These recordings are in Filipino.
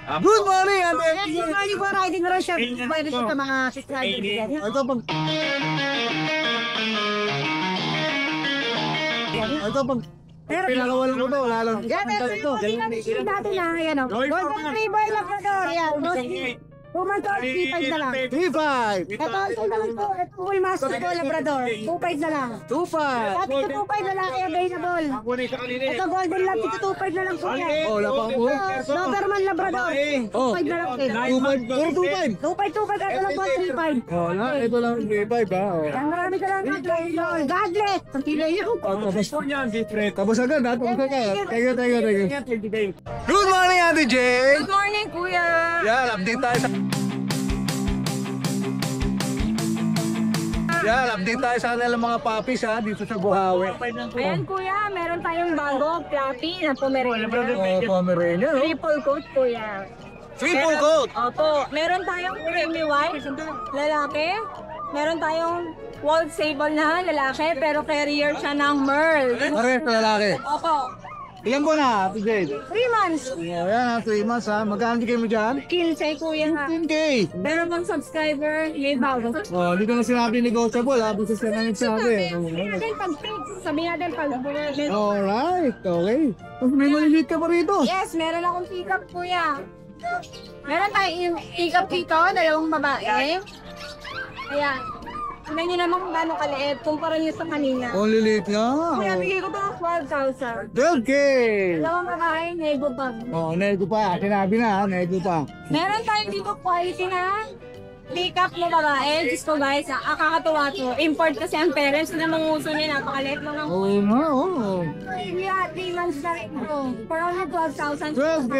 Good morning, ate. Good morning po, riding rush siya. Pwede siya sa mga subscribers. Ito pag... Ito pag... Pinakawalan ko to, wala lang. Yan, ito. Natin na, yan o. Golden Retriever Labrador. Yan. 2 months old, 3.5 na lang. 3.5. Ito, ito na lang po. Ito full master po, Labrador. 2.5 na lang. 2.5. At ito 2.5 na lang, available. Ito Golden Lab, ito 2.5 na lang po yan. Oh, lapang po. Doberman Labrador. 2.5 na lang po. 2.5. Puro 2.5. 2.5, ito lang po, 3.5. Oh, na, ito lang 3.5 ha. Yan, marami ka lang. Godlet. Ang tila yun. Tapos agad ha, tapos agad. Thank you. Good morning, Ate Jane. Good morning, kuya. Yan, update tayo sa... Yan, update tayo sa kanilang mga puppies ha, dito sa Buhawi. Ayan kuya, meron tayong bago, Fluffy na Pomeranian. Pomeranian, no? Triple coat kuya. Triple coat! Opo, meron tayong creamy white, lalaki. Meron tayong Wolf Sable na lalaki, pero carrier siya ng Merle. Pares na lalaki. Opo, Ilan po na, Ate Jane? 3 months. Ayan ha, 3 months ha. Magkano kayo mo dyan? Kill say kuya ha. 15K. Meron bang subscriber, may bago. Oh, hindi ko na sinabi negotiable ha. Bukas ka na nagsabi. Sabihin natin pag-pick, sabihin natin pag-bullet. Alright, okay. Tapos may malilit ka pa rito. Yes, meron akong pick-up kuya. Meron tayong pick-up dito, 2 babae. Ayan. Tignan nyo naman kung gaano kaliit, kumpara nyo sa kanina. Oh, lilit nga. Kuya, bigay ko to 12,000. 12K. 2 babae, nego pa. Oh, nego pa. Sinabi na ha, nego pa. Meron tayong dito quality na pick-up na babae. Diyos ko guys, kakatuwa to. Import kasi ang parents na manguso niya, napakaliit mga Oo nga, oo. kuya, 3 months na rin ito. For only 12,000. 12K.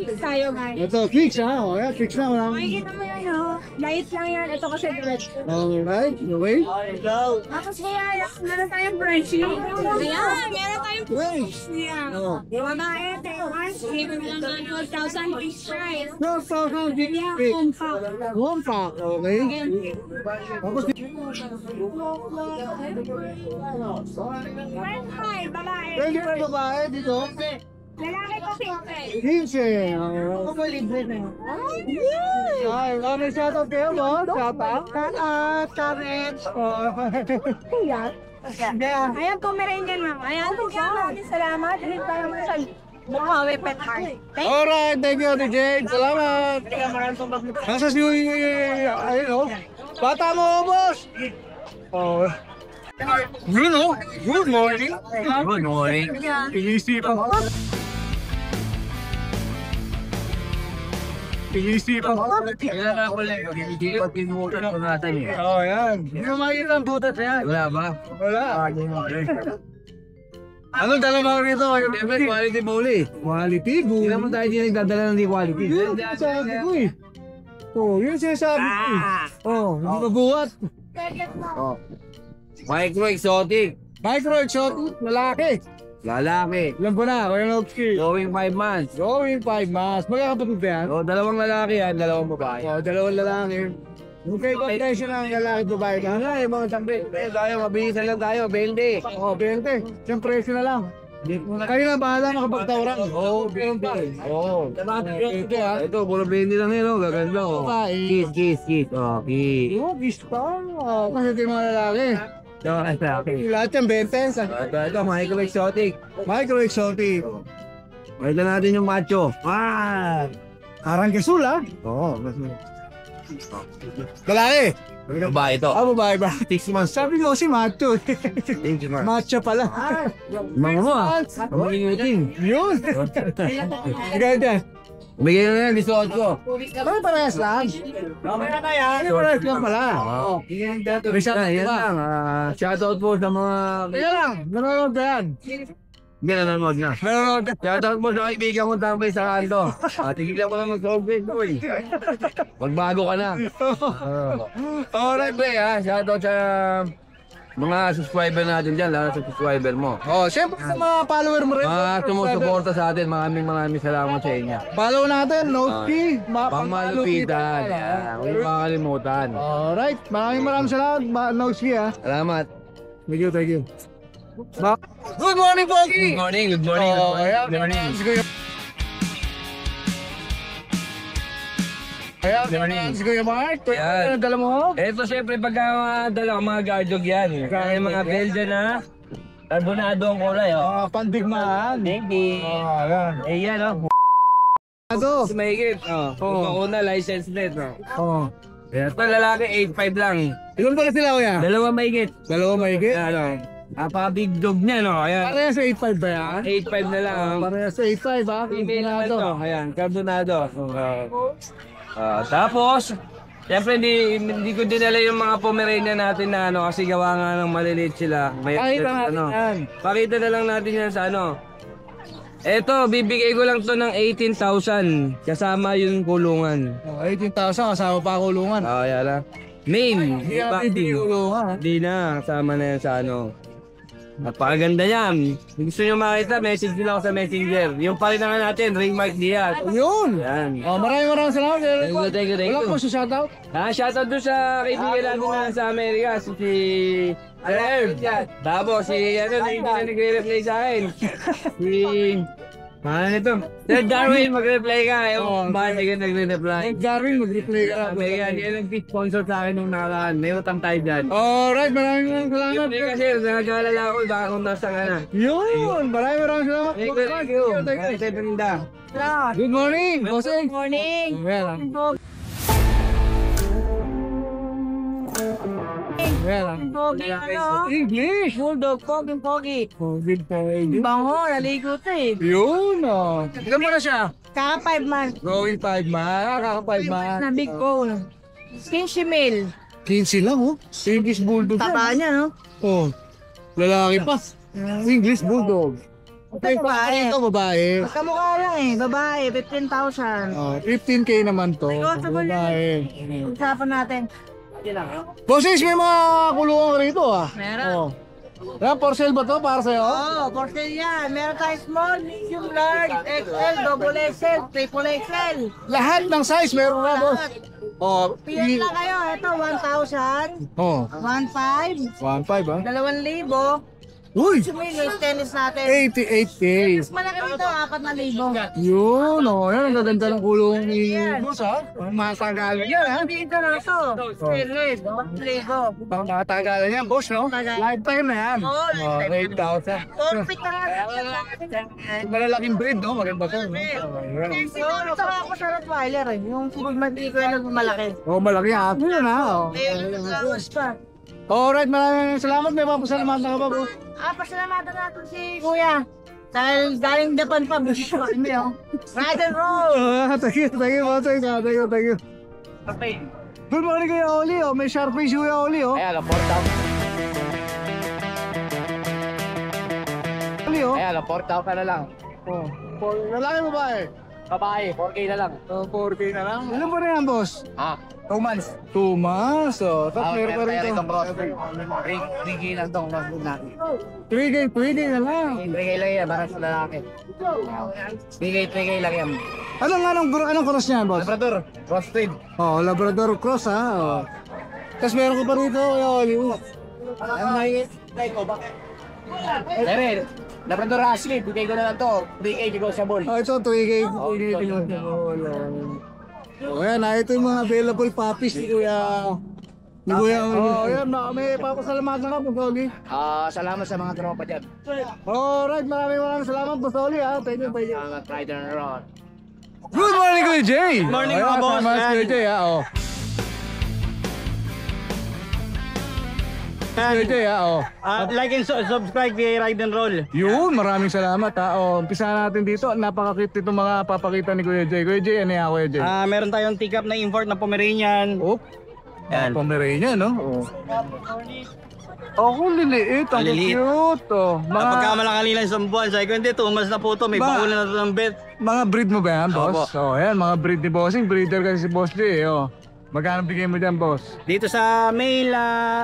Fix tayo guys. Ito, fix ha. O, yan, fix na. Wala. Makikita mo yan oh. Light lang yan. Ito kasi direct. Alright, okay. Tapos kuya, meron tayong Frenchie. Ayan, meron tayong French. Ayan. Oh. Babae, once, give me lang ng 12,000 fixed price. 12,000 fix. Yeah, Fix. compact. One pack, okay. Tapos, 25, babae. pwede pa babae dito. Lalaki ko 50. Hinse. Ay, ano shoutout kayo mo? Shoutout? Karen. Ayan, Pomeranian ma'am. Ayan, maraming salamat. Ulit tayo mo sa Bukawi Pet Heart. Alright, thank you, Ate Jane. Salamat. Nasa si ayun o. Bata mo, boss. Oh. Bruno, good morning. Good morning. Pinisipan ko. Pinisipan ko. Kaya nga ko lang, hindi pa pinuha ko natin eh. Oh, yan. Hindi mo makikita ang butas yan. Wala ba? Wala. Anong dala mo rito? Siyempre, quality bully. Quality, good. Hindi naman tayo hindi nagdadala ng di quality. Yun, sabi ko eh. Oh, yun sinasabi ko eh. Oh, hindi mabuhat. Oh. Micro exotic. Micro exotic, lalaki. Lalaki. Alam ko na, Kuya Nokski. Going 5 months. Going 5 months. Magkakapatid ba yan? So, 2 lalaki yan, 2 babae. Oh, 2 lalaki. Okay, combination ng lalaki at babae ka. Ano yung mga tambi? Tayo, mabilisan lang tayo, 20. Oh, 20. Siyang presyo na lang. Kayo na bahala makapagtawaran. Oo, 20. Oo. Ito ha. Ito, puro 20 lang yun, oh. Gaganda, oh. Babae. Kiss. Oh, kiss. Oh, gusto ka. Oh, kasi ito yung mga lalaki. Ito, lalaki. Lahat yung 20. Ito, micro exotic. Micro exotic. Ito natin yung macho. Ah! Arang kesul ha. Oo. Lalaki. Babae ito. Ah, babae ba? 6 months. Sabi ko si Macho. Thank you, Mark. Macho pala. Mga mo ah. Magiging Yun. Ganda. Bigyan na yan, isuot ko. Ano parehas lang? Mamaya na yan. Ano parehas lang pala? Oo. Yan lang. Shoutout po sa mga... Kaya lang. Nanonood ba yan? Hindi nanonood na. Nanonood. Shoutout po sa kaibigan ko tambay sa kanto. Tigilan ko lang mag-solve ko eh. Magbago ka na. Alright. Siyempre ha, shoutout sa mga subscriber natin dyan, lalo sa subscriber mo. Oh, siyempre sa mga follower mo rin. Mga sumusuporta sa atin, maraming salamat sa inyo. Follow natin, Noski. Pangmalupitan. Huwag yung makakalimutan. Alright, maraming salamat, Noski ha. Salamat. Thank you. Good morning, Pogi! Good morning. Oh, yeah. Good morning. Ayan, si Kuya Mark. Yan. Dala mo? Ito syempre pagka dala mga guardog yan. Kaya mga Belgian na carbonado ang kulay. Oh. Pandigmaan. Thank you. Ayan. Eh yan oh. Ito. Mahigit. Una license net. Oh. Ito lalaki 8.5 lang. Ilan pala sila kuya? Dalawa mahigit. Dalawa mahigit? Ano? Napaka-big dog niya no. Ayan. Parehas sa 8.5 ba yan? 8.5 na lang. Parehas sa 8.5 ha? Female naman to. Ayan, carbonado. Tapos, siyempre hindi ko dinala yung mga Pomeranian natin na ano kasi gawa nga ng maliliit sila. May Pakita natin yan. Pakita na lang natin yan sa ano. Eto, bibigay ko lang to ng 18,000 kasama yung kulungan. 18,000 kasama pa kulungan. Yan lang. Main, Hindi natin kulungan. Hindi na, kasama na yan sa ano. Napakaganda yan. Kung gusto nyo makita, message nyo lang ako sa messenger. Yung pa rin naman natin, Ringmark Diaz. Yun! Yan. Maraming salamat. Thank you. Wala po sa shoutout? Shoutout doon sa kaibigan natin na sa Amerika, si Herb. Tapos si ano, na hindi na nagre-reply sa akin. Si... Mahal nito. Sir Darwin, mag-reply ka. Bakit hindi ka nagre-reply? Darwin, mag-reply ka. Amerika, hindi ka nag-sponsor sa akin nung nakaraan. May utang tayo dyan. Alright, maraming salamat. Hindi kasi, nagkakalala ako, baka kung nasa ka na. Yun! Maraming salamat. Thank you. Thank you. Good morning, bossing. Good morning. Well, Pogi, ano? English. Bulldog, pogi. COVID po, English. Bango, naligo to eh. Yun, oh. Ilan mo na siya? Kaka 5 months. Going 5 months. Kaka 5 months. Na big bone. Skinny male. 15 lang, oh. English Bulldog. Taba niya, no? Oh. Lalaki pa. English Bulldog. Okay, Babae. ito babae. Kamukha lang eh. Babae, 15,000. Oh, 15K naman to. Negotiable Babae. Usapan natin. Bosses, may mga kulungan rito ah. Meron. Oh. Yan, for sale ba to? Para sa'yo? Oo, for sale yan. Meron tayong small, medium, large, XL, double XL, triple XL. Lahat ng size meron na, boss. Lahat. Oh, Pili lang kayo. Ito, 1,000, Oh, 1,500, 1.5 ah. 2,000. Uy! Sumilis, tennis natin. 88K. Mas malaki nito, 4,000. Yun, oh. Yan, ang gaganda ng kulong ni boss, ha? Matagalan yan, ha? Dito na ito. Stainless, 1,000. Pang matagalan yan, boss, no? Lifetime na yan. Oo, lifetime. 8,000. Perfect na nga. Malalaking breed, no? Maganda to, no? Siguro ito ako sa Rottweiler eh. Yung hindi ko yung malaki. Oh, malaki ha. Yun, ha? Oh. Ayun, lawas pa. Alright, maraming salamat. May papasalamatan ka ba, bro? Pasalamatan natin si Kuya. Dahil galing Japan pa, gusto ko kami oh. Ride and roll! Thank you, thank you. Good morning, Kuya Oli, oh. May sharpish Kuya Oli, oh. Ayan, portaw. Oli, oh. Ayan, portaw ka na lang. Oh. Lalaki mo ba eh? Babae, 4K na lang. 4K na lang. Ilan pa rin yan, boss? 2 months. 2 months, oh. Tapos meron pa rin ito. 3K lang itong nandun natin. 3K na lang. 3K lang yan, para sa lalaki. 3K lang yan. Anong cross niyan, boss? Labrador, crossbreed. Oh, Labrador cross, ha? Oh. Tapos meron ka pa rito, Kuya Oli. Ano na yun? Meron. Labrador Ashley, bigay ko na lang to. 3K negotiable. Oh, ito 3K. Oh, Oh, yan, ito yung mga available puppies ni Kuya. Ni Kuya. Oh, yan, may papasalamatan ka, Boss Oli. Salamat sa mga tropa dyan. Alright, maraming salamat, Boss Oli, ha. Thank you. Salamat, Rider and Ron. Good morning, Kuya Jay. Morning, mga boss. Kuya Jay, ha, oh. Kuya Jay, ha, oh. Like and subscribe kay Ride and Roll. Yun, maraming salamat, ha. Oh, umpisa natin dito. Napaka-cute itong mga papakita ni Kuya Jay. Kuya Jay, ano yan, Kuya Jay? Meron tayong take-up na import na Pomeranian. Oop. Yan. Pomeranian, no? Oh. Oh, liliit. Ang Maliliit. cute. Oh. Pagka malaki lang isang buwan, sabi ko hindi, 2 months na po ito, may Ba- paulan na ito ng bet. Mga breed mo ba yan, boss? Opo. Oh, yan, mga breed ni Bossing. Breeder kasi si Boss Jay, oh. Magkano bigay mo dyan, boss? Dito sa male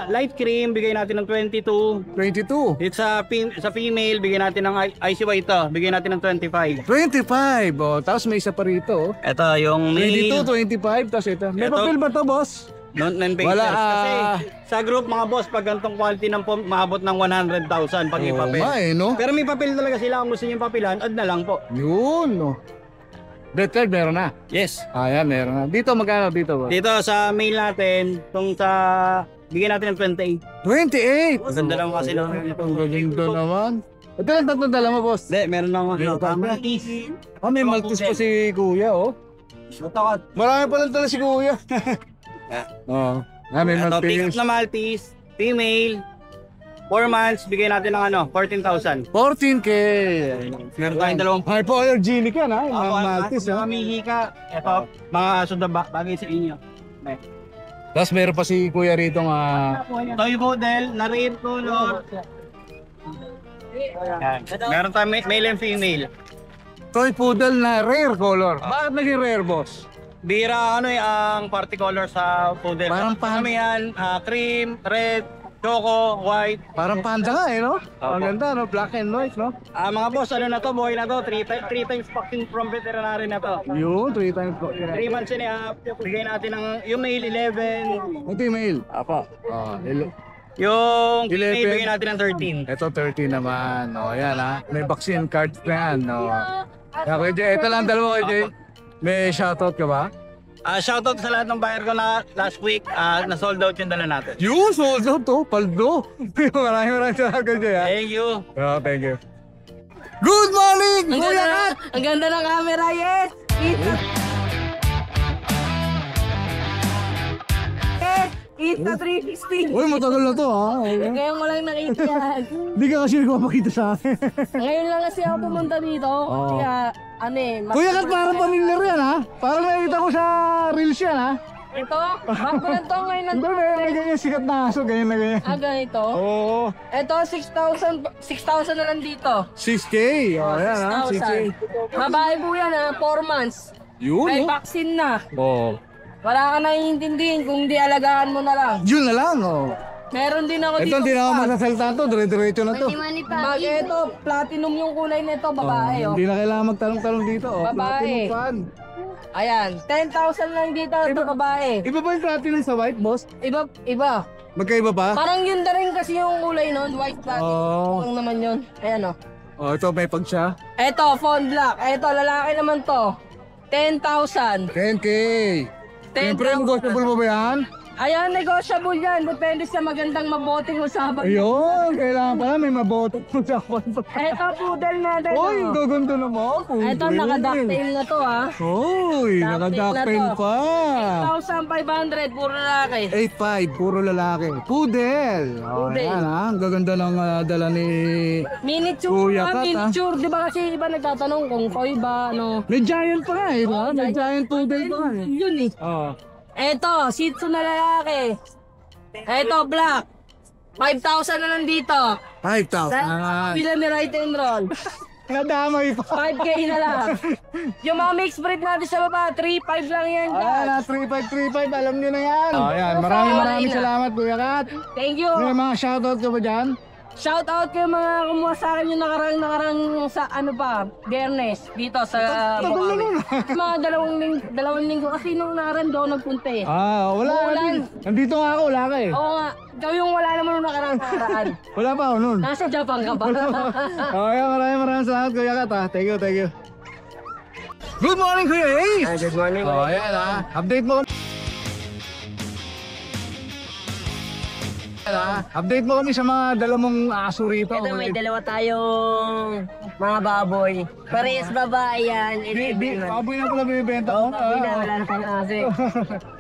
light cream, bigay natin ng 22. 22. Dito sa female, bigay natin ng Icy White to, bigay natin ng 25. 25. Oh, tapos may isa pa rito, oh. Ito yung 22, male. 25, tapos ito. May Ito. papel ba to, boss? Non-papers. Wala, Kasi sa group mga boss, pag ganitong quality ng maabot ng 100,000 pag may Oo papel. nga, eh, no? Pero may papel talaga sila, kung gusto nyo yung papilan, add na lang po. Yun, no. Red card meron na. Yes. Ayan, meron na. Dito magkano dito boss? Dito sa mail natin, itong sa... Bigyan natin ng 28! 28. Ang ganda naman kasi lang. Ang ganda naman. Ito lang tatlong dala mo boss. Hindi, meron lang May Maltese pa si kuya oh. Marami pa lang tala si kuya. Oo. May Ito, pick up Maltese. na Maltese, female, 4 months, bigay natin ng 14,000. 14K. Meron tayong dalawang Hypoallergenic yan ha. Yung mga Maltese ha. Mga mihi ka. Ito, mga aso na bagay sa inyo. Tapos meron pa si kuya rito nga. Toy model, na rare color. Yan. Meron tayong male and female. Toy poodle na rare color. Bakit naging rare boss? Bira ang party color sa poodle. Parang Kami yan, cream, red, choco, white. Parang panda nga eh no? Ang ganda no? Black and white no? Mga boss, ano na to, boy na to, 3 times vaccine from veterinary na to. Yun, 3 times po. 3 months and a half, bigay natin ng yung male 11, Ito yung mail. Apo. Yung Yung female 11. bigay natin ng 13. Ito 30 naman. O yan ha. May vaccine cards na yan. No? Kaya Kuya Jay, ito lang dalawa Kuya Jay. May shoutout ka ba? Shoutout sa lahat ng buyer ko na last week, na-sold out yung dala natin. Yun, sold out to. Paldo. maraming salamat Kuya Jay ha. Thank you. Thank you. Good morning, Kuya Kat! Ang ganda ng camera, yes! Kita 360. Uy, matagal na to ha. Ngayon mo lang nakita yan. Hindi ka kasi nagpapakita sa akin. Ngayon lang kasi ako pumunta dito. Kaya, Kuya Kat, parang familiar yan ha. Parang nakita ko sa reels yan ha. Ito, bago lang to ngayon Hindi, may ganyan sikat na aso, ganyan na ganyan. ganito. Oo. Ito, 6,000 na lang dito. 6K. O, yan ha. 6K. 6,000. Babae po yan ha, 4 months. Yun, May no? vaccine na. Oo. Wala ka na iintindihin kung di alagaan mo na lang. Yun na lang, oh. Meron din ako Ito, dito. hindi na ako masasalita to. Dire-diretso na to. Bag ito, platinum yung kulay nito, babae. Oh. Hindi na kailangan magtanong-talong dito. Oh. Babae. Platinum fan. Ayan, 10,000 lang dito, ito babae. Iba ba yung platinum sa white, boss? Iba. Magkaiba pa? Parang yun na rin kasi yung kulay nun, white platinum. Oo. Lang naman yun. Ayan o. Oh, ito may pag siya. Ito, phone black. Ito, lalaki naman to. 10,000. 10K. Siyempre, 10,000. negotiable mo ba yan? Ayan, negotiable yan. Depende sa magandang maboting usapan. Ayun, kailangan pala may maboto po sa kwanto. Ito, poodle natin. Uy, gaganda naman. Ito, naka-ducktail na to ha. Uy, naka-ducktail na to. pa. 1,500, puro lalaki. 8.5, puro lalaki. Poodle. Oh, Poodle. yan ha. Ang gaganda ng dala ni... Miniature, Kuya Kat, miniature. Di ba kasi iba nagtatanong kung toy ba, ano. May giant pa nga eh, di ba? May giant poodle pa nga eh. Yun eh. Oh. Eto, Shih Tzu na lalaki. Eto, black. 5,000 na lang dito. 5,000. Sa pila ni right and roll. Nadamay pa. 5K na lang. Yung mga mixed breed natin sa baba, 3,500 lang yan. Ah, 3535, alam nyo na yan. Oh, yan. Maraming salamat, Kuya Kat. Thank you. May mga shoutout ka ba dyan? Shout out kayo mga kumuha sa akin yung nakarang sa ano pa, Biyernes dito sa Bukawi. Mga dalawang linggo kasi nung nakarang daw nagpunta eh. Ah, wala. Ulan. Nandito nga ako, wala ka eh. Oo nga, ikaw yung wala naman nung nakarang karaan. Wala pa ako nun. Nasa Japan ka ba? Okay, maraming salamat, Kuya Kat. Thank you, thank you. Good morning, Kuya Ace! Good morning. Oh, ayan ha. Update mo kami. Update mo kami sa mga dala mong aso rito. Ito, may dalawa tayong mga baboy. Parehas babae yan. Baboy na pala binibenta ko. Wala na tayong aso eh.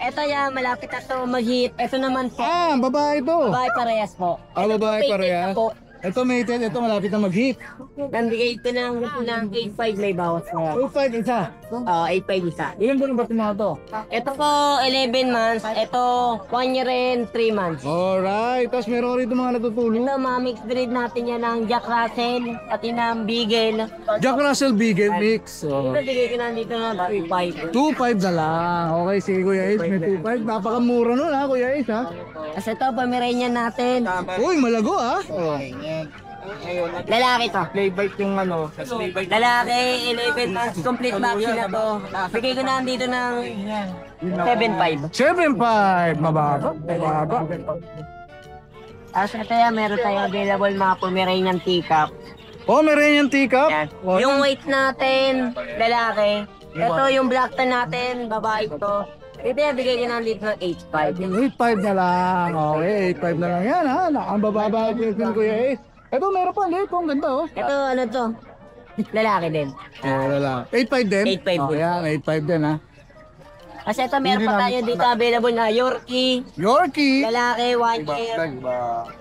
Ito yan, malapit na ito mag-hit. Ito naman po, Ah, babae to. babae parehas po. Ah, babae Painted parehas. na po. Ito mated, ito malapit na mag-hit. Nandigay ito ng 8.5 may bawas na. 2.5 isa. 8.5 isa. Ilan ba ba mga to? Ito po, 11 months. Ito, 1 year and 3 months. Alright, tapos meron rito mga natutulog. Ito, mga mixed breed natin yan ng Jack Russell, pati ng Beagle. Jack Russell Beagle Mix. Oh. Ito, bigay ko na dito ng 2.5. 2.5 na lang. Okay, sige Kuya Ace, may 2.5. Napakamura nun ha, Kuya Ace ha. Kasi ito, Pomeranian natin. Uy, malago ha. Lalaki to. Playbite yung ano. Lalaki, 11 months, complete vaccine na to. Bigay ko na dito ng 7.5. 7.5. Mababa. Mababa. Tapos ito yan, meron tayo available mga Pomeranian teacup. Oh, Pomeranian teacup. Yan. Oh, Yung weight natin, lalaki, Ito yung black tan natin, babae to. Ito yan, bigay ko na dito ng 8.5. 8.5 na lang. Okay, 8.5 na lang yan ha. Ang bababa din Kuya Ace. Ito meron pa, late. Ang ganda oh. Ito, ano to? Lalaki din. Wala lang. 8.5 din? 8.5 Oh, din. yan, 8.5 din ha. Kasi ito, meron pa tayo dito available na Yorkie. Yorkie. Lalaki, 1 year.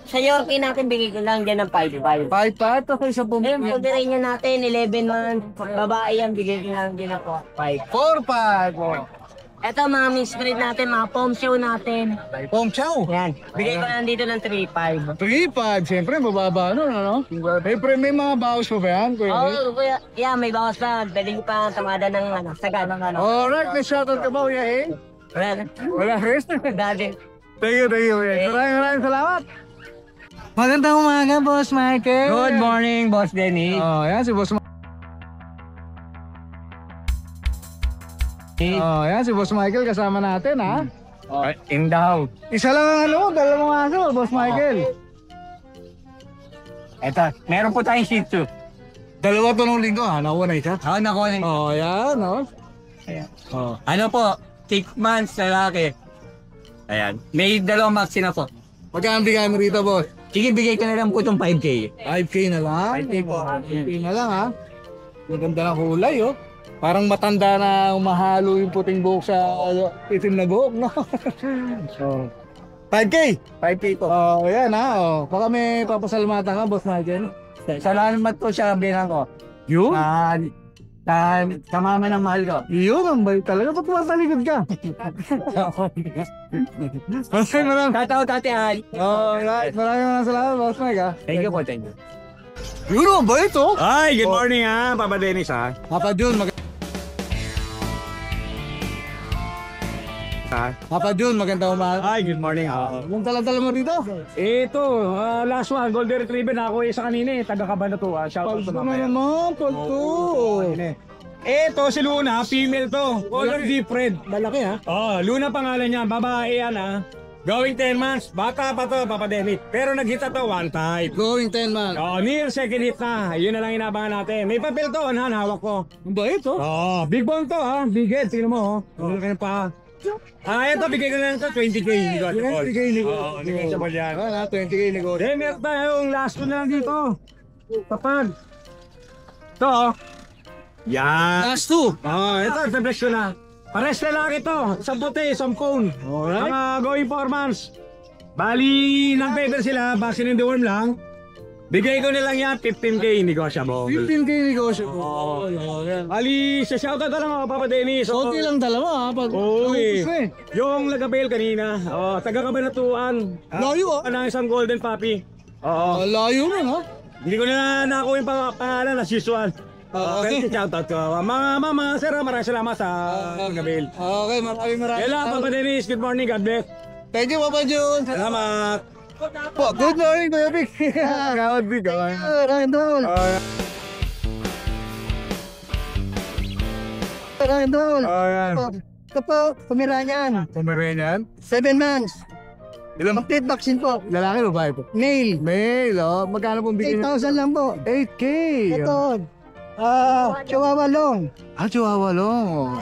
Sa Yorkie natin, bigay ko lang dyan ng 5.5. 5.5 to sa Ayun, Pomeranian natin, 11 months. Babae yan, bigay ko lang dyan ng 5. 4.5. Ito, mga mixed-breed natin, mga pom show natin. Pom chow. Yan. Bigay ko lang dito ng 3.5. 3.5. Siyempre, mababa nun, ano? Siyempre, may mga bawas pa ba yan, Kuya Ace? Oo, kuya. Yeah, may bawas pa. Pwede ko pa tamada ng sagad ng ano. Alright, may shoutout ka ba, Kuya Ace? Wala na. Wala, Chris. Dati. Thank you, Kuya Ace. Maraming salamat. Magandang umaga, Boss Michael. Good morning, Boss Denny. Oh, yan si Boss Oh, yan si Boss Michael kasama natin, ha? In the house. Isa lang ang ano, dalawang aso, Boss Michael. Eto, meron po tayong Shih Tzu. Dalawa to nung linggo, ha? Nakuha na isa. Nakuha na. Oh, yan, no? Oh. Ano po, 6 months lalaki. Ayan. May dalawang vaccine na po. Magkano bigay mo rito, Boss? Sige, bigay ko na lang po itong 5K. 5K na lang? 5K po. 5K na lang, ha? Maganda ng kulay, oh. Parang matanda na umahalo yung puting buhok sa itim na buhok, no? Oh. 5K? 5K po. Oh, yan, ha? Oh. Baka may papasalamatan ka, Boss Michael. Salamat po siya bilang ko. Yun? Sa mama ng mahal ko. Yun, ang bait talaga. Ba't tumatalikod ka? Maraming Tataw, tatihan. maraming salamat, Boss Mike, ha? Thank you po, thank you. Yun, ang bait, oh. Ay, good morning ha, Papa Dennis ha. Papa Jun, Papa Jun, magandang umaga. Ay, good morning ha. Anong dala-dala mo rito? Ito, last one, Golden Retriever na ako isa kanina eh, taga Cabanatuan. Shout out Palto sa na mga naman, palto. Ito si Luna, female to. Color different. Malaki, ha? Oh, Luna pangalan niya, babae yan ha. Going 10 months, bata pa to, Papa Dennis. Pero naghita to one time. Going 10 man. Oh, near second hit na. Yun na lang inabangan natin. May papel to, han, hawak ko. Ang bait, oh. Oh, big bone to ha. Big head, tingnan mo oh. Ano kayo pa? Ito, bigay ko na lang to, 20K. Yan, 20K negosyo. Oo, negotiable yan. Wala, 20K negosyo. Then, meron tayong last one na lang dito. Kapag. Ito oh. Yan. Last two. Ito, reflection na. Pares lalaki to. Isang puti, isang cone. Alright. Mga going 4 months. Bali, nag-paper sila, vaccine in the worm lang. Bigay ko na lang yan, 15K negotiable. 15K negosyo. Oo. Bali, sa shoutout na lang ako, Papa Dennis. Okay lang dalawa, ha? Pag Oo eh. Tapos na, eh. Yung lagabail kanina, taga Cabanatuan. Layo, ah. Ng isang golden puppy. Oo. Layo man, ha? Hindi ko na nakuha yung pangalan as usual. Okay. Shoutout ko. Mga mama, sir, maraming salamat sa lagabail. Okay, maraming. Kailan, Papa Dennis, good morning, God bless. Thank you, Papa Jun. Salamat. Po, good morning, Kuya Vic. Kawad Vic, okay. Randol. Randol. Ayan. Ito po, Pomeranian. Pomeranian. 7 months. Ilang Complete vaccine po. lalaki o babae po? Male. Male, oh. Magkano pong bigyan? 8,000 lang po. 8K. Ito. Chihuahua long. Chihuahua long.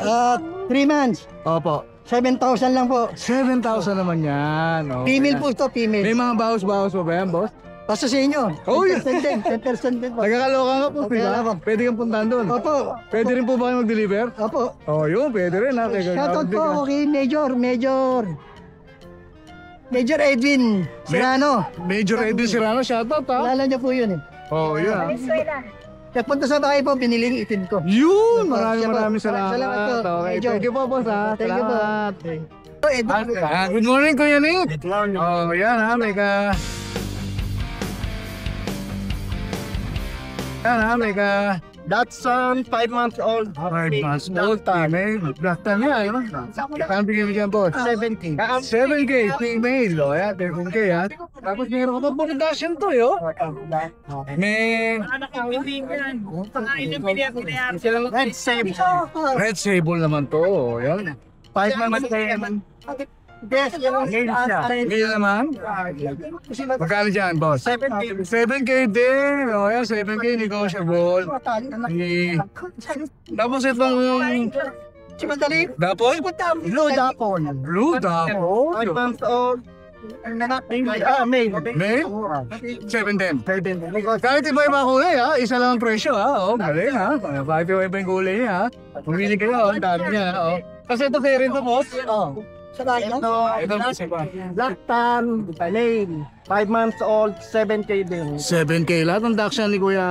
3 months. Opo. 7,000 lang po. 7,000 naman yan. Oh. Female po ito, May female. mga bawas-bawas pa ba yan, boss? Basta sa inyo. Oh, yeah. 10% din po. Nagkakaloka ka po, Okay, di ba? ako. Pwede kang puntahan doon. Opo. Pwede rin po ba kayo mag-deliver? Opo. Oh, yun, pwede rin ha. Shoutout po ako kay Major Edwin Serrano. Major Edwin Serrano, shoutout ha. Kilala niyo po yun eh. Oh, yun ha. Kaya punta sa tayo po, biniling itin ko. Yun! Maraming salamat. Salamat po. Okay, Major. thank you po, boss ha. Thank you po. Salamat. Edwin. Good morning, Kuya Nick. Oh, yan ha, may ka... Yan ha, may ka... Datsun, 5 months old. 5 months old time eh. Black time yan, yun. Kaya bigyan mo dyan, boss? 70. 7K, female. O, yan, 13K ha. Tapos meron ka pa po ng Dacian to, yo. May... Red Sable. Red Sable naman to, yan. 5 months old. Ngayon naman. Magkano dyan, boss? 7K din. O yan, 7K negotiable. Tapos itong Dapol? Blue Dapol. Blue Dapol. 5 months old. May. May? 710. Kahit iba yung mga kulay ha, isa lang ang presyo ha. O, galing ha. Kahit iba yung kulay ha. Pumili kayo, ang dami niya ha. Kasi ito kayo rin to, boss. Ito, boss, iba. Black Tan, Lane. 5 months old, 7K din. 7K. Lahat ng Dachshund ni Kuya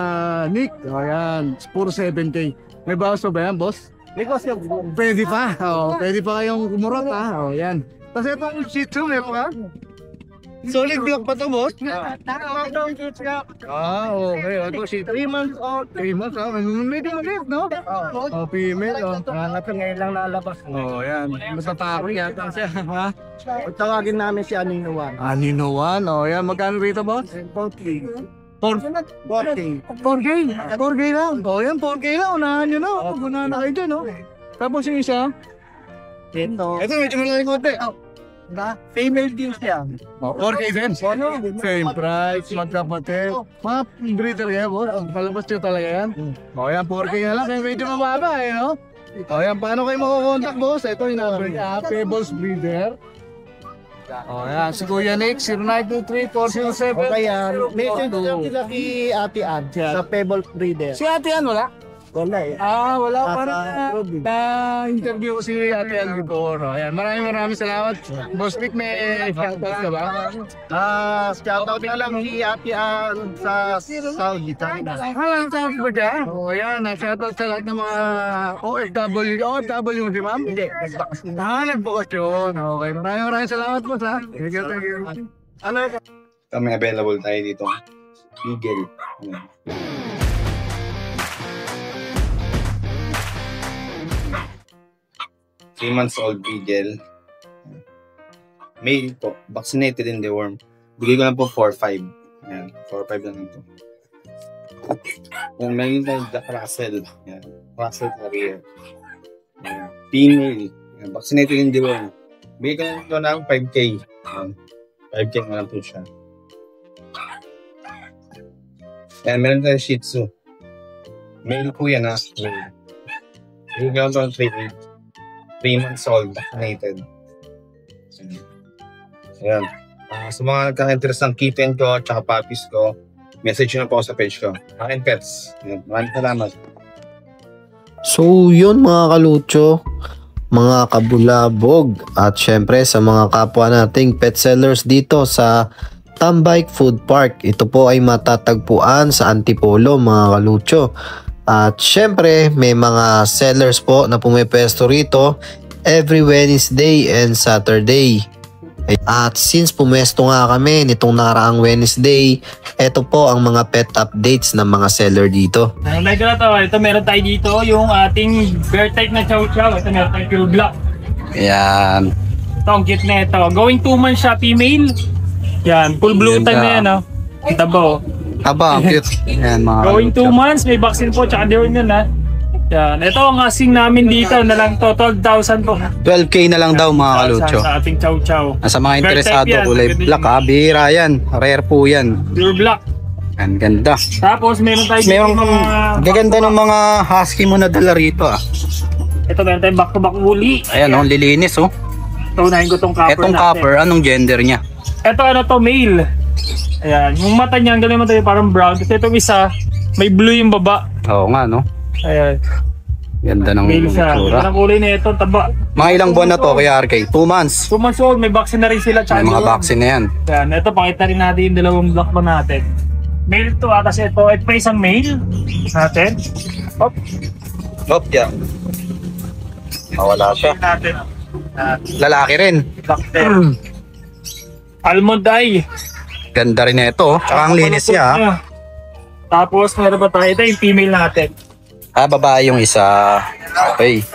Nick. O yan, puro 7K. May bawas pa ba yan, boss? Pwede pa. O, pwede pa kayong kumurot ha. O, yan. Kasi itong Shih Tzu, meron ka? Solid block pa to, boss? Okay. Ito, Shih Tzu. 3 months old. 3 months, ha? Medyo maliit, no? Oh, female, oh. Ito ngayon lang nalabas. Oh, yan. Matatapos yata siya, ha? Tawagin namin si Anino One. Anino One, oh, yan. Magkano rito, boss? 4K. 4K. 4K lang. Oh, yan, 4K lang. Unahan nyo na. Unahan na kayo dyan, no? Tapos yung isa, Ito. ito medyo malaki konti. Female din siya. 4K din. Same price, magkapatid. Mga breeder yan, boss. Palabas nyo talaga yan. O yan, 4K na lang. Kaya medyo mababa, eh, no? O yan, paano kayo makukontak, boss? Ito yung number niya, Pebbles Breeder. O yan, si Kuya Nick, 0923-407. O kaya, mention lang sila si Ate Ann sa Pebble Breeder. Si Ate Ann, wala? Wala eh. Wala pa Nasa rin na-interview ko si Ate Ann before. Ayan, maraming salamat. Boss Nick, may shoutout ka ba? Shoutout na lang si Ate Ann sa Saudi, China. Walang sabi ba dyan? O yan, shoutout sa lahat ng mga OFW si ma'am? Hindi, Nagbakasyon. Okay, maraming salamat po sa. Thank you. Ano yun? Kami available tayo dito. Eagle. Ayan. Three months old Eagle. Male po. Vaccinated in the worm. Bigay ko lang po 4-5. Ayan. 4-5 lang ito. Ayan. May tayo Russell. Ayan. Russell Terrier. Ayan. Female. Ayan. Vaccinated in the worm. Bigay ko lang ito ng 5K. Ayan. 5K na lang po siya. Ayan, meron tayo Shih Tzu. Male po yan ha. Male. Bigay ko lang ito ng 3 months old, vaccinated. Ayan. Sa mga nagkaka-interest ng kitten ko at saka puppies ko, message nyo na po ako sa page ko. Akin Pets. Ayan. Maraming salamat. So yun mga kalucho, mga kabulabog at syempre sa mga kapwa nating pet sellers dito sa Tambike Food Park. Ito po ay matatagpuan sa Antipolo mga kalucho. At syempre may mga sellers po na pumipwesto rito every Wednesday and Saturday. At since pumwesto nga kami nitong nakaraang Wednesday, ito po ang mga pet updates ng mga seller dito. Medyo na to, ito meron tayo dito yung ating bear type na chow chow. Ito meron tayo pure black. Ayan. Ito ang cute na ito. Going 2 months siya, female. Yan, full blue time na yan. Oh. Kita ba oh? Aba, ang cute. Ayan mga Going 2 kalucho. months, may vaccine po, tsaka deworm yun ha. Yan, ito ang asing namin dito na lang to, 12,000 po. 12K na lang daw mga kalucho. Sa ating chow chow. Sa mga Bear interesado, type yan. kulay black ha, bihira yan. Rare po yan. Pure black. Ang ganda. Tapos meron tayo dito Merong mga... gaganda ng mga husky mo na dala rito ah. Ito meron tayong back to back woolly. Ayan oh, lilinis oh. Ito, unahin ko tong copper Etong natin. copper, anong gender niya? Ito ano to, male. Ayan, yung mata niya, ang galing mata niya, parang brown. Kasi itong isa, may blue yung baba. Oo nga no. Ayan, Ganda ng male siya. itsura. Ang kulay na ito, taba. Mga ilang buwan na to Kuya RK? 2 months. 2 months old, may vaccine na rin sila. May mga deworm. vaccine na yan. Ayan, ito, pakita rin natin yung dalawang block pa natin. Male to kasi ito pa isang male natin. Hop, Hop, yeah. Wala siya. natin. Lalaki rin. Black there. Almond eye. Ganda rin na ito. Tsaka ang linis niya ah. Tapos meron pa tayo, ito yung female natin. Babae yung isa. Okay.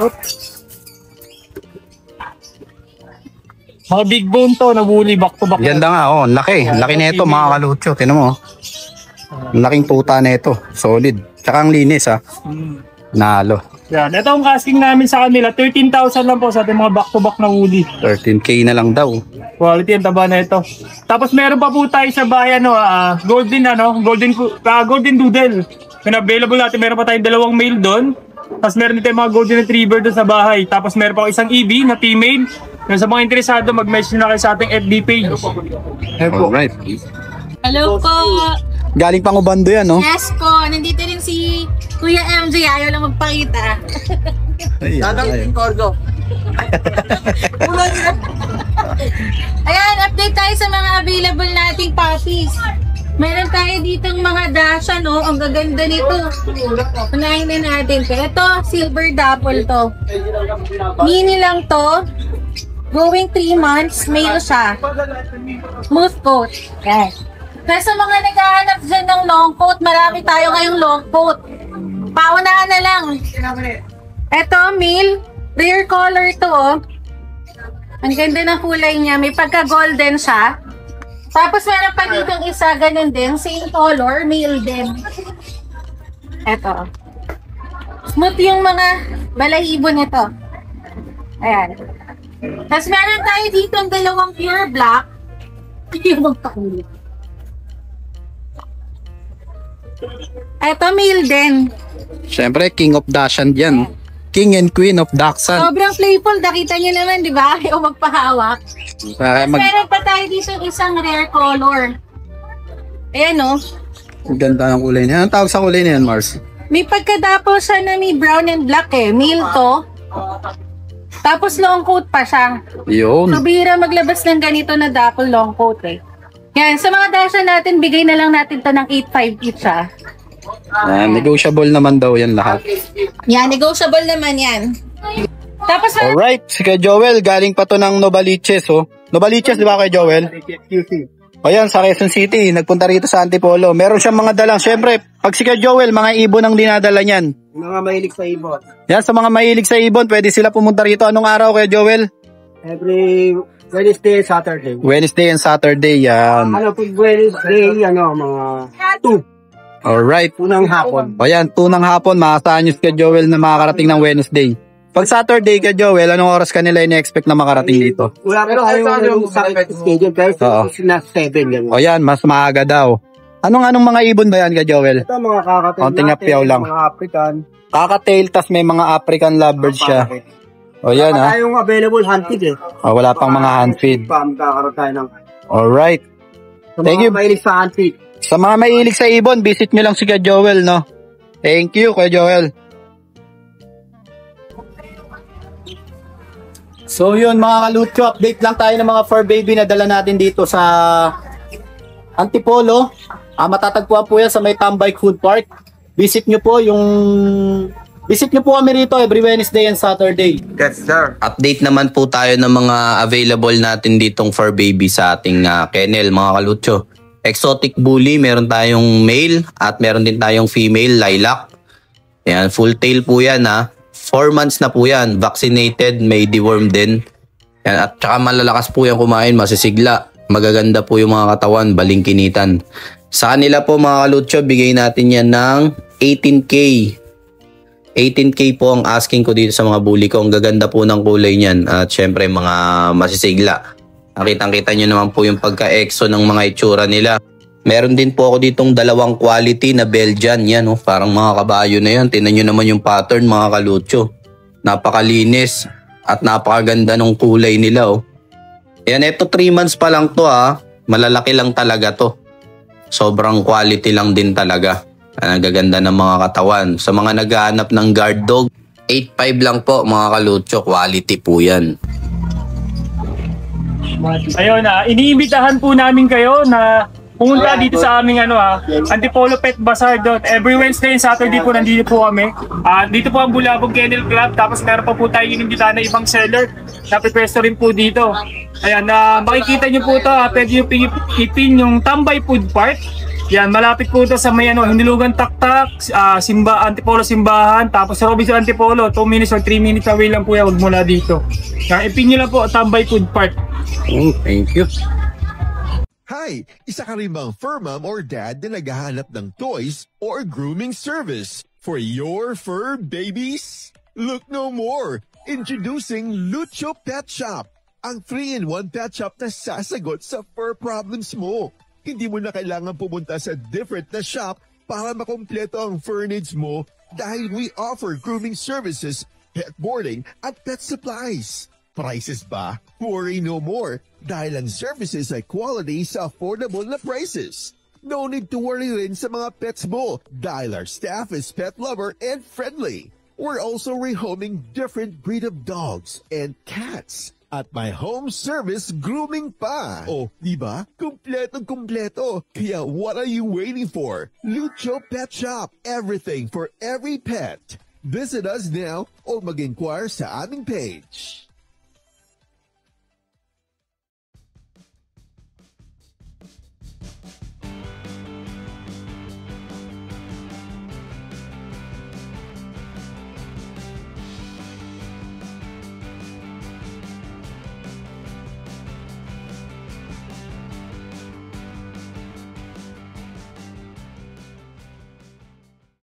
Mga big bone to, nabuli back to back. Ganda nga oh, ang laki. Ang laki na ito mga kalucho. Tinan mo. Ang laking tuta na ito. Solid. Tsaka ang linis ah. Nalo. Yan. Ito ang asking namin sa kanila, 13,000 lang po sa ating mga back-to-back na woolly. 13K na lang daw. Quality ang taba na ito. Tapos meron pa po tayo sa bayan, golden doodle. Kung available natin, meron pa tayong 2 male doon. Tapos meron din tayong mga golden retriever doon sa bahay. Tapos meron pa isang EB na female. Kung sa mga interesado, mag-message na kayo sa ating FB page. Alright. Hello po. Galing pang Ubando yan, no? Yes po. Nandito rin si Kuya MJ. Ayaw lang magpakita. Ayan. Ayan, update tayo sa mga available nating puppies. Meron tayo ditong mga Dasha, no? Ang gaganda nito. Unahin na natin to. Ito, silver dapple to. Mini lang to. Going 3 months, male siya. Smooth coat. Yes. Kasi mga naghahanap dyan ng long coat, marami tayo ngayong long coat. Paunahan na lang. Ito, male. Rare color to, oh. Ang ganda ng kulay niya. May pagka-golden siya. Tapos meron pa ditong isa, ganun din. Same color, male din. Ito. Smooth yung mga balahibo nito. Ayan. Tapos meron tayo dito ang 2 pure black. Yung magpakulit. Ito, male din. Siyempre, King of Dashan yan. King and Queen of Dachshund. Sobrang playful. Nakita nyo naman, di ba? Ayaw magpahawak. Meron pa tayo dito isang rare color. Ayan, no? Ang ganda ng kulay niya. Anong tawag sa kulay niyan, Mars? May pagkadapo siya na may brown and black eh. Male to. Tapos long coat pa siya. Yun. So, bihira maglabas ng ganito na dapple long coat eh. Yan, sa mga dasha natin, bigay na lang natin to ng 8.5 each ah. Negotiable naman daw yan lahat. Yan, negotiable naman yan. Tapos, Alright, si Kuya Joel, galing pa to ng Novaliches, oh. Novaliches, di ba Kuya Joel? O yan, sa Quezon City, nagpunta rito sa Antipolo. Meron siyang mga dalang, syempre, pag si Kuya Joel, mga ibon ang dinadala niyan. Mga mahilig sa ibon. Yan, sa mga mahilig sa ibon, pwede sila pumunta rito. Anong araw Kuya Joel? Every Wednesday, Saturday. Wednesday and Saturday, yan. Pag Wednesday, mga 2. Alright. Unang hapon. O yan, 2 ng hapon, makasaan nyo si Kuya Joel na makakarating ng Wednesday. Pag Saturday, Kuya Joel, anong oras kanila ina-expect na makarating dito? Wala pero ayaw sa schedule, pero na 7 yan. O yan, mas maaga daw. Anong mga ibon ba yan, Kuya Joel? Ito mga kakatail Konting natin, apyaw lang. mga African. Kakatail, tas may mga African lovebirds siya. O yan ha. Tayong available hunted eh. O, wala pang mga handfeed. Magkakaroon tayo ng... Alright. Thank you. Mahilig sa hunted. Sa mga mahilig sa ibon, visit nyo lang si Kuya Joel, no? Thank you, Kuya Joel. So yun mga kalutyo, update lang tayo ng mga fur baby na dala natin dito sa Antipolo. Matatagpuan po yan sa may Tambay Food Park. Visit nyo po kami rito every Wednesday and Saturday. Yes, sir. Update naman po tayo ng mga available natin ditong fur baby sa ating kennel mga kalutyo. Exotic bully, meron tayong male at meron din tayong female lilac. Ayan, full tail po yan ha. 4 months na po yan, vaccinated, may deworm din. Ayan, at saka malalakas po yan kumain, masisigla. Magaganda po yung mga katawan, balingkinitan. Sa kanila po mga kalutyo, bigay natin yan ng 18K. 18K po ang asking ko dito sa mga bully ko. Ang gaganda po ng kulay niyan. At syempre mga masisigla. Nakitang-kita nyo naman po yung pagka-exo ng mga itsura nila. Meron din po ako ditong 2 quality na Belgian. Yan, oh, parang mga kabayo na yan. Tingnan nyo naman yung pattern mga kalutyo. Napakalinis at napakaganda ng kulay nila. Oh. Yan, ito 3 months pa lang to ha. Malalaki lang talaga to. Sobrang quality lang din talaga. Ang gaganda ng mga katawan. Sa mga naghahanap ng guard dog, 8.5 lang po mga kalutyo. Quality po yan. Ayun iniimbitahan po namin kayo na pumunta dito sa aming Antipolo Pet Bazaar doon. Every Wednesday and Saturday po nandito po kami. Dito po ang Bulabog Kennel Club. Tapos meron pa po tayo inimbitahan na ibang seller na pipwesto rin po dito. Ayan, makikita nyo po ito. Pwede nyo ipin yung Tambay Food Park. Yan, malapit po ito sa may Hinulugan Taktak, Antipolo Simbahan, tapos sa Robinson Antipolo, 2 minutes or 3 minutes away lang po yan, huwag mula dito. Yan, ipin nyo lang po, Tambay Food Park. Thank you. Hi! Isa ka rin bang fur mom or dad na naghahanap ng toys or grooming service for your fur babies? Look no more! Introducing Lucho Pet Shop, ang 3-in-1 pet shop na sasagot sa fur problems mo. Hindi mo na kailangan pumunta sa different na shop para makompleto ang fur needs mo dahil we offer grooming services, pet boarding, at pet supplies. Prices ba? Worry no more dahil ang services ay quality sa affordable na prices. No need to worry rin sa mga pets mo dahil our staff is pet lover and friendly. We're also rehoming different breed of dogs and cats. At my home service grooming pa. Oh, diba? Kumpletong-kumpleto. Kaya what are you waiting for? Lucho Pet Shop. Everything for every pet. Visit us now or mag-inquire sa aming page.